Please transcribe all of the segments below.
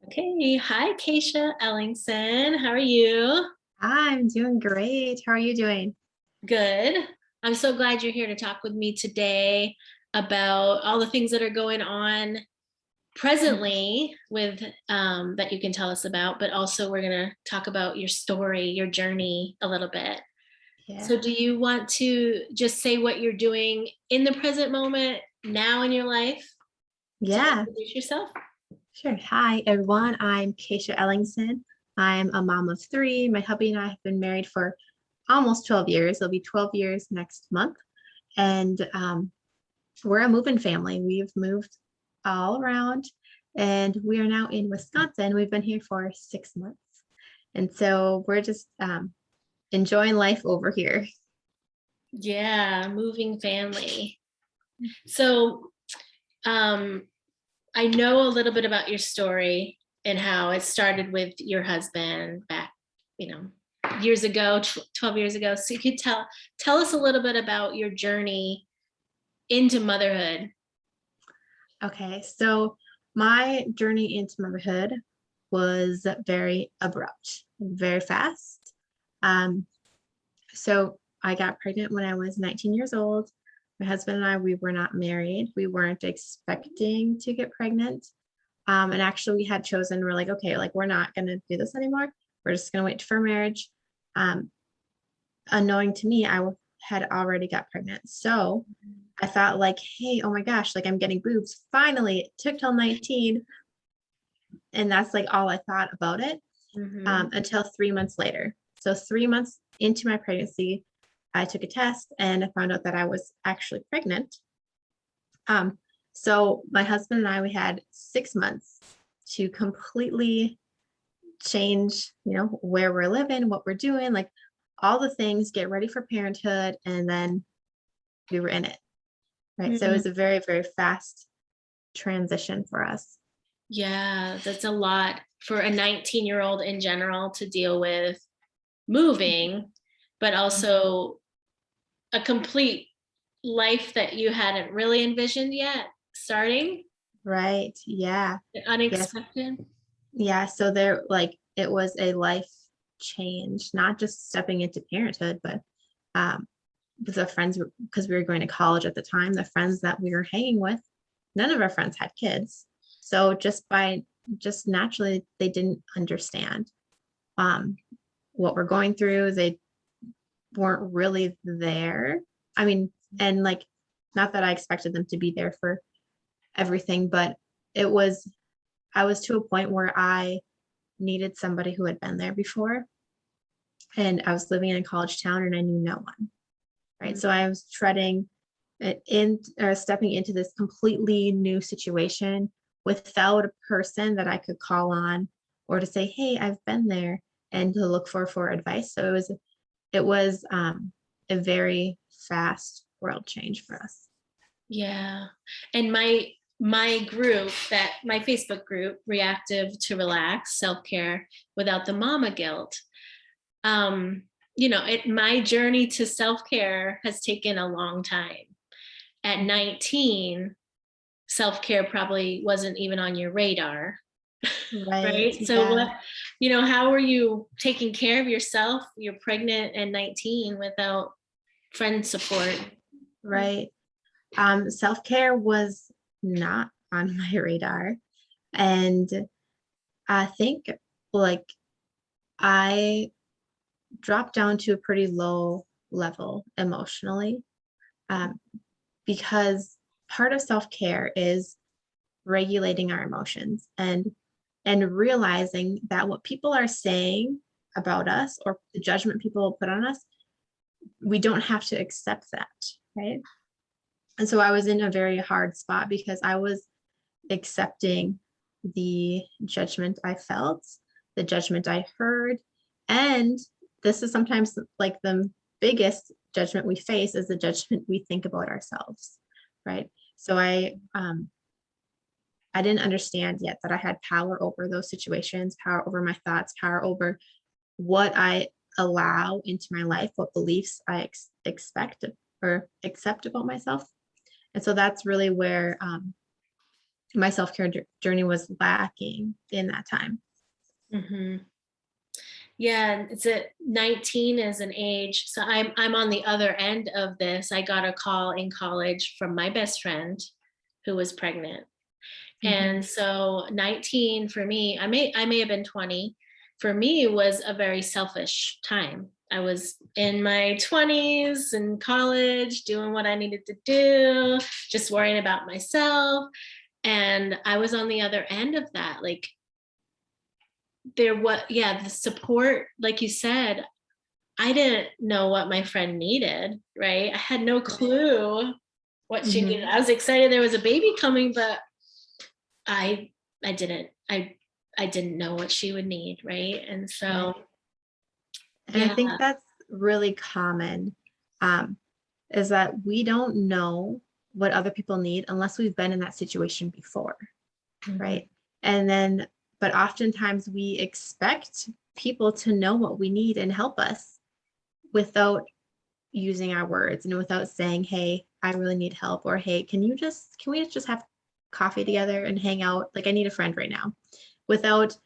Okay. Hi, Kaycia Ellingson. How are you? I'm doing great. How are you doing? Good. I'm so glad you're here to talk with me today about all the things that are going on presently with that you can tell us about, but also we're going to talk about your story, your journey a little bit. So, Yeah. do you want to just say what you're doing in the present moment now in your life to Yeah, introduce yourself? sure. Hi, everyone. I'm Kaycia Ellingson. I'm a mom of three. My hubby and I have been married for almost 12 years. It'll be 12 years next month. And we're a moving family. We've moved all around and we are now in Wisconsin. We've been here for 6 months. And so we're just enjoying life over here. Yeah, moving family. So, um, I know a little bit about your story and how it started with your husband back, you know, years ago, 12 years ago. So you could tell us a little bit about your journey into motherhood. Okay, so my journey into motherhood was very abrupt, very fast. Um, so I got pregnant when I was 19 years old. My husband and I, we were not married. We weren't expecting to get pregnant. And actually, we had chosen, we're like, okay, like we're not going to do this anymore. We're just going to wait for marriage. Um, Unknowing to me, had already got pregnant. So I thought, like, hey, oh my gosh, like I'm getting boobs. Finally, it took till 19. And that's like all I thought about it Mm-hmm. until 3 months later. So 3 months into my pregnancy, I took a test and I found out that I was actually pregnant. Um, so my husband and I, we had 6 months to completely change, where we're living, what we're doing, like all the things, get ready for parenthood, and then we were in it. Right. So it Mm-hmm. was a very, very fast transition for us. Yeah, that's a lot for a 19-year-old in general to deal with moving, but also a complete life that you hadn't really envisioned yet starting, Right. Yeah. Yes. unexpected. Yeah, so there, like, it was a life change, not just stepping into parenthood, but um, the friends, because we were going to college at the time, the friends that we were hanging with, none of our friends had kids. So just naturally, they didn't understand um, what we're going through. They weren't really there. I mean, and like, not that I expected them to be there for everything, but it was, I was to a point where I needed somebody who had been there before. And I was living in a college town and I knew no one. Right. So I was treading in or stepping into this completely new situation without a person that I could call on or to say, hey, I've been there, and to look for advice. So it was a very fast world change for us. Yeah. And my Facebook group, Reactive to Relax, Self-Care Without the Mama Guilt. Um, my journey to self-care has taken a long time. At 19, self-care probably wasn't even on your radar, Right. right? So Yeah. how were you taking care of yourself? You're pregnant at 19 without friend support. Right. Self-care was not on my radar. And I think, like, I dropped down to a pretty low level emotionally, um, because part of self-care is regulating our emotions and realizing that what people are saying about us or the judgment people put on us, we don't have to accept that, right? And so I was in a very hard spot because I was accepting the judgment I felt, the judgment I heard. And this is sometimes like the biggest judgment we face is the judgment we think about ourselves, right? So I didn't understand yet that I had power over those situations, power over my thoughts, power over what I allow into my life, what beliefs I expect or accept about myself. And so that's really where my self-care journey was lacking in that time. Hmm. Yeah, it's at 19 is an age. So I'm on the other end of this. I got a call in college from my best friend who was pregnant. Mm-hmm. And so 19 for me, I may have been 20. For me, was a very selfish time. I was in my 20s in college, doing what I needed to do, just worrying about myself. And I was on the other end of that. Like yeah, the support, like you said, I didn't know what my friend needed, right? I had no clue what she needed. Mm-hmm. I was excited there was a baby coming, but I I didn't I didn't know what she would need, right? And Right. so And I yeah. think that's really common, um, is that we don't know what other people need unless we've been in that situation before, Mhm. right? And then, but oftentimes we expect people to know what we need and help us without using our words and without saying, hey, I really need help, or hey, can we just have coffee together and hang out? Like, I need a friend right now. Without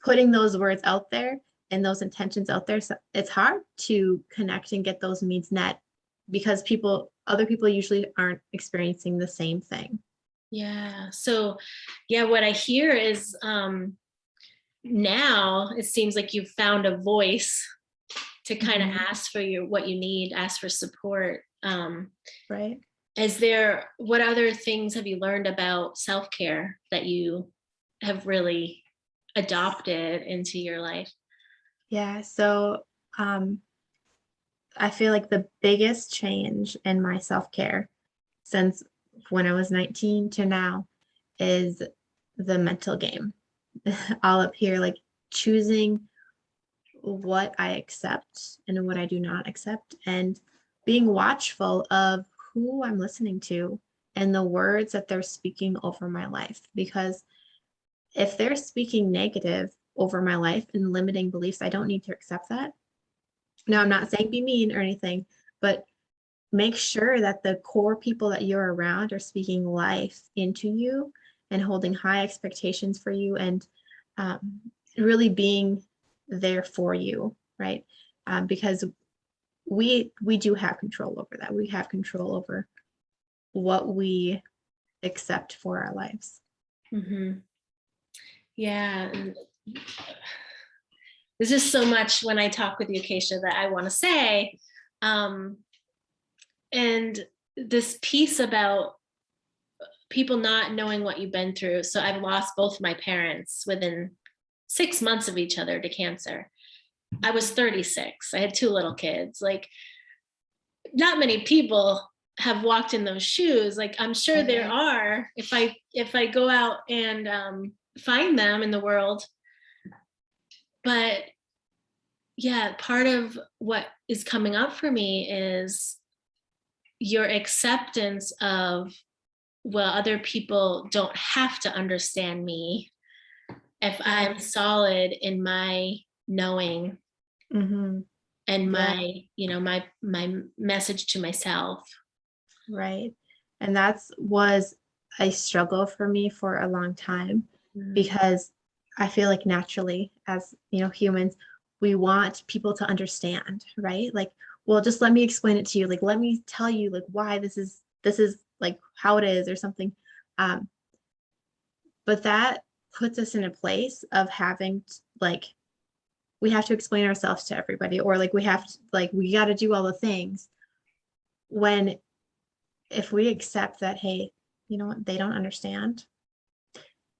putting those words out there and those intentions out there, so it's hard to connect and get those needs met because other people usually aren't experiencing the same thing. Yeah. So yeah, what I hear is now it seems like you've found a voice to kind of Mhm. ask for what you need, ask for support. Right. What other things have you learned about self-care that you have really adopted into your life? Yeah. So I feel like the biggest change in my self care since when I was 19 to now is the mental game. All up here, like choosing what I accept and what I do not accept, and being watchful of who I'm listening to and the words that they're speaking over my life. Because if they're speaking negative over my life and limiting beliefs, I don't need to accept that. Now, I'm not saying be mean or anything, but make sure that the core people that you're around are speaking life into you and holding high expectations for you, and um, really being there for you, right? Because we do have control over that. We have control over what we accept for our lives. Hmm. Yeah. And there's just so much when I talk with you, Kaycia, that I want to say. Um, and this piece about people not knowing what you've been through. So I've lost both my parents within 6 months of each other to cancer. I was 36. I had two little kids. Like, not many people have walked in those shoes. Like, I'm sure there Right. are if I go out and find them in the world. But yeah, part of what is coming up for me is your acceptance of, well, other people don't have to understand me if Yeah. I'm solid in my knowing Mm-hmm. and Yeah. my message to myself. Right. And that's was a struggle for me for a long time Mhm. because I feel like naturally, as humans, we want people to understand, right? Like, well, just let me explain it to you. Like, let me tell you like why this is like how it is or something. Um, but that puts us in a place of having like we have to explain ourselves to everybody, or like we got to do all the things when if we accept that, hey, you know what, they don't understand,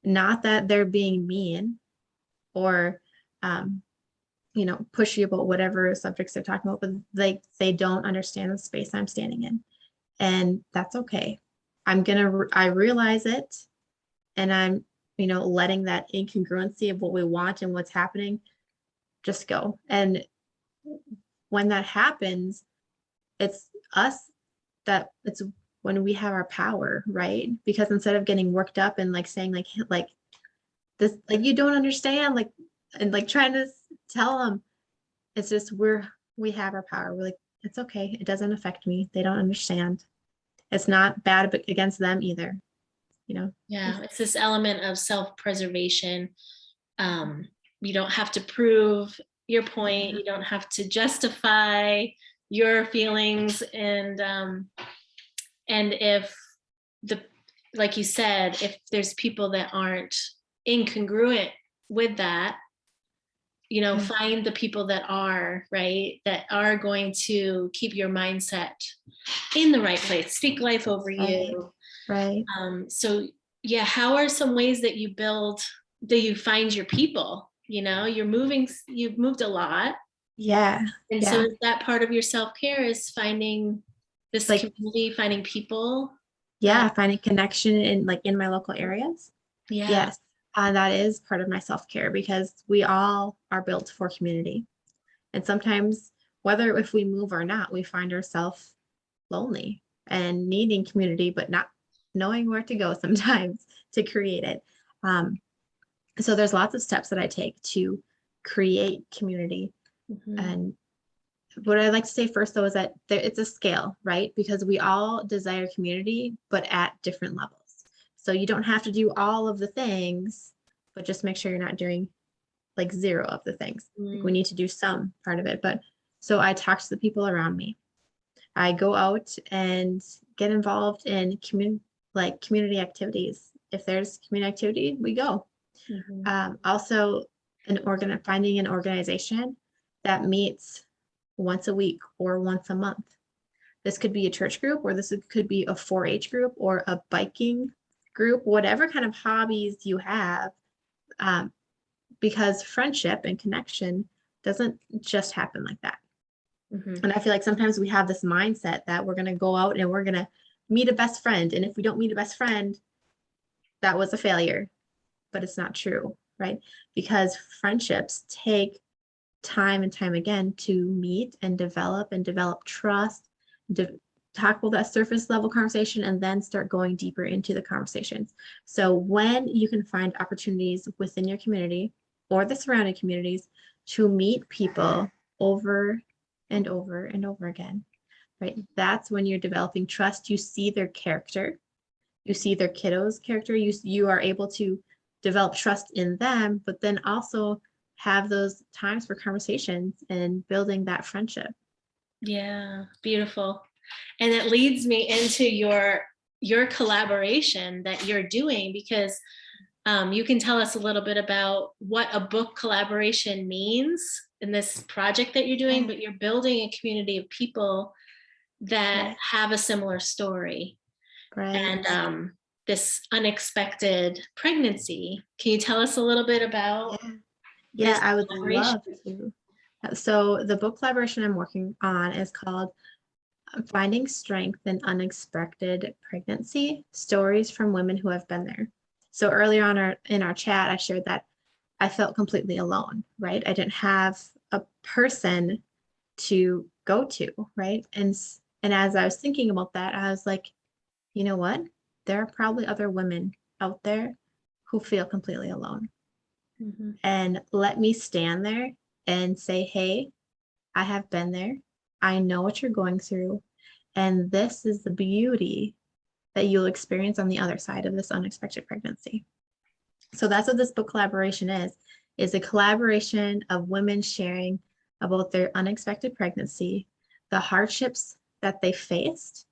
not that they're being mean or, um, pushy about whatever subjects they're talking about, but like they don't understand the space I'm standing in. And that's okay. I realize it, and I'm, letting that incongruency of what we want and what's happening just go. And when that happens, it's us it's when we have our power, right? Because instead of getting worked up and like saying like this, like you don't understand, like and like trying to tell them, it's just we have our power. We're like, it's okay. It doesn't affect me. They don't understand. It's not bad against them either. Yeah, it's this element of self-preservation. You don't have to prove your point. You don't have to justify your feelings. And if the, like you said, if there's people that aren't incongruent with that, find the people that are, right, that are going to keep your mindset in the right place, speak life over you. Right. So yeah, how are some ways that you find your people? You've moved a lot. Yeah. And so is that part of your self-care, is finding this community, finding people? Finding connection in my local areas. Yeah. Yes. That is part of my self-care, because we all are built for community. And sometimes, whether if we move or not, we find ourselves lonely and needing community, but not knowing where to go sometimes to create it. So there's lots of steps that I take to create community. And what I like to say first, though, is that it's a scale, right? Because we all desire community, but at different levels. So you don't have to do all of the things, but just make sure you're not doing like zero of the things. Like, we need to do some part of it. But so I talk to the people around me. I go out and get involved in community activities. If there's community activity, we go. Also, finding an organization that meets once a week or once a month. This could be a church group, or this could be a 4-H group or a biking group, whatever kind of hobbies you have, because friendship and connection doesn't just happen like that. And I feel like sometimes we have this mindset that we're going to go out and we're going to meet a best friend. And if we don't meet a best friend, that was a failure. But it's not true, right? Because friendships take time and time again to meet and develop trust, talk about that surface level conversation, and then start going deeper into the conversations. So when you can find opportunities within your community or the surrounding communities to meet people over and over and over again, right? That's when you're developing trust. You see their character, you see their kiddos' character, you are able to develop trust in them, but then also have those times for conversations and building that friendship. Yeah, beautiful. And it leads me into your collaboration that you're doing, because you can tell us a little bit about what a book collaboration means in this project that you're doing, but you're building a community of people that have a similar story. Right. And this unexpected pregnancy. Can you tell us a little bit about this I would collaboration? love to. So the book collaboration I'm working on is called Finding Strength in Unexpected Pregnancy, Stories from Women Who Have Been There. So earlier on in our chat, I shared that I felt completely alone, right? I didn't have a person to go to, right? And as I was thinking about that, I was like, you know what? There are probably other women out there who feel completely alone. And let me stand there and say, hey, I have been there. I know what you're going through. And this is the beauty that you'll experience on the other side of this unexpected pregnancy. So that's what this book collaboration is a collaboration of women sharing about their unexpected pregnancy, the hardships that they faced,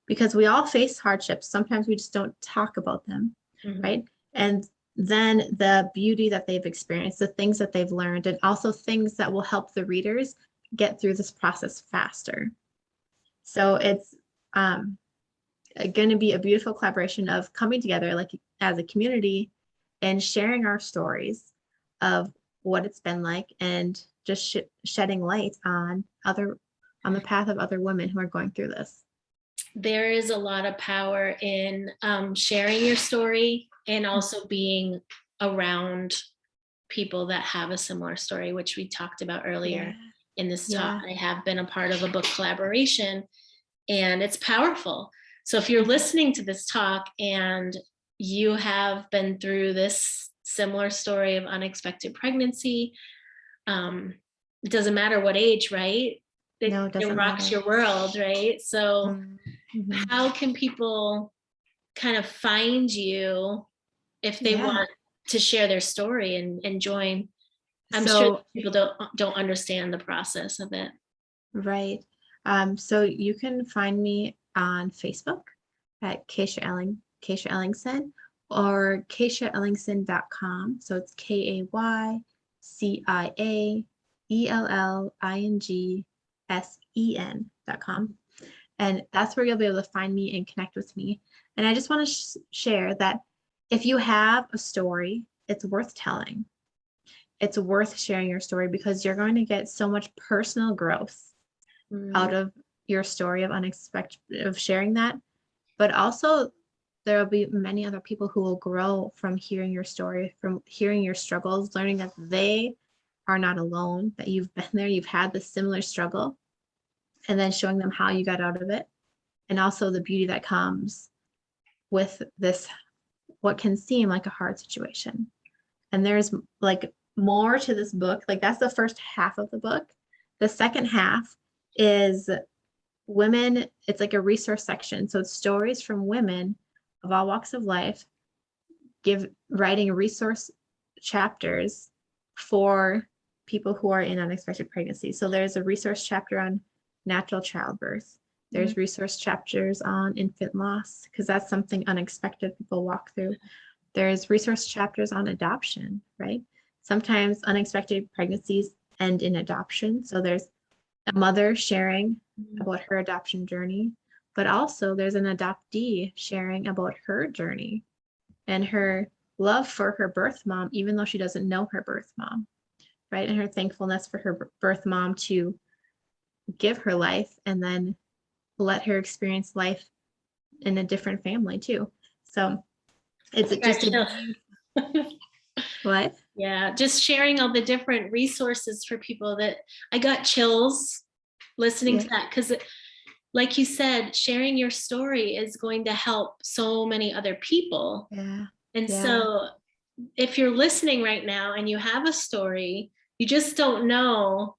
because we all face hardships. Sometimes we just don't talk about them, right? And then the beauty that they've experienced, the things that they've learned, and also things that will help the readers get through this process faster. So it's going to be a beautiful collaboration of coming together like as a community and sharing our stories of what it's been like, and just shedding light on the path of other women who are going through this. There is a lot of power in sharing your story, and also being around people that have a similar story, which we talked about earlier in this talk. I have been a part of a book collaboration, and it's powerful. So if you're listening to this talk and you have been through this similar story of unexpected pregnancy, it doesn't matter what age, right? It rocks your world, right? So how can people kind of find you if they Yeah. want to share their story and join? I'm sure So, people don't understand the process of it. right. So you can find me on Facebook at Kaycia Ellingson, or KayciaEllingson.com. So it's KayciaEllingsen.com. And that's where you'll be able to find me and connect with me. And I just want to share that if you have a story, it's worth telling. It's worth sharing your story, because you're going to get so much personal growth out of your story of sharing that. But also, there will be many other people who will grow from hearing your story, from hearing your struggles, learning that they are not alone, that you've been there, you've had this similar struggle, and then showing them how you got out of it. And also the beauty that comes with this, what can seem like a hard situation. And there's like more to this book. Like, that's the first half of the book. The second half is women, it's like a resource section. So it's stories from women of all walks of life, writing resource chapters for people who are in unexpected pregnancy. So there's a resource chapter on natural childbirth. There's resource chapters on infant loss, because that's something unexpected people walk through. There's resource chapters on adoption, right? Sometimes unexpected pregnancies end in adoption. So there's a mother sharing about her adoption journey, but also there's an adoptee sharing about her journey and her love for her birth mom, even though she doesn't know her birth mom, right? And her thankfulness for her birth mom to give her life and then let her experience life in a different family too. So it's just what? Yeah, just sharing all the different resources for people. That I got chills listening to that, because like you said, sharing your story is going to help so many other people. Yeah. And so if you're listening right now and you have a story, you just don't know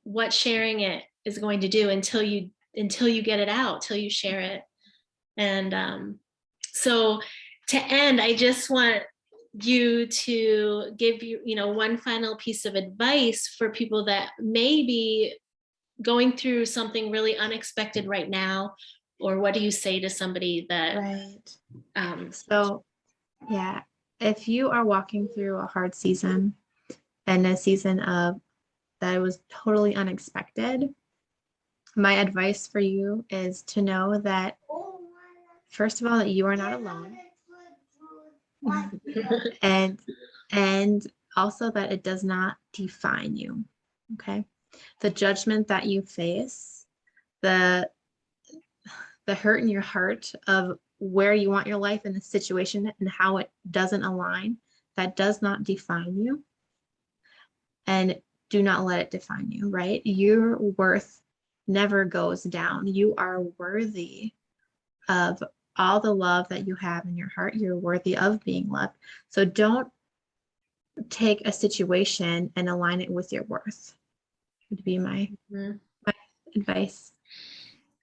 what sharing it is going to do until you get it out, till you share it. And so to end, I just want you to give one final piece of advice for people that may be going through something really unexpected right now. Or what do you say to somebody that So yeah, if you are walking through a hard season, and a season of that was totally unexpected, my advice for you is to know that, first of all, that you are not alone, and also that it does not define you. Okay. The judgment that you face, the hurt in your heart of where you want your life in the situation and how it doesn't align, that does not define you. And do not let it define you, right? Your worth never goes down. You are worthy of all the love that you have in your heart. You're worthy of being loved. So don't take a situation and align it with your worth, would be my advice.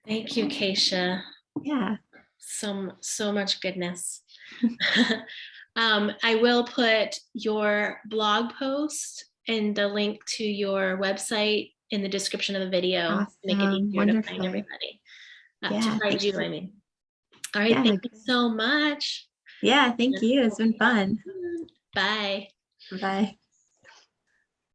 Thank you, Kaycia. Yeah. So much goodness. I will put your blog post and the link to your website in the description of the video. Awesome. To make it easier Wonderful. to find everybody. Yeah, To find you, I mean. All right, yeah, thank you so much. Yeah, thank you. It's been fun. Bye. Bye.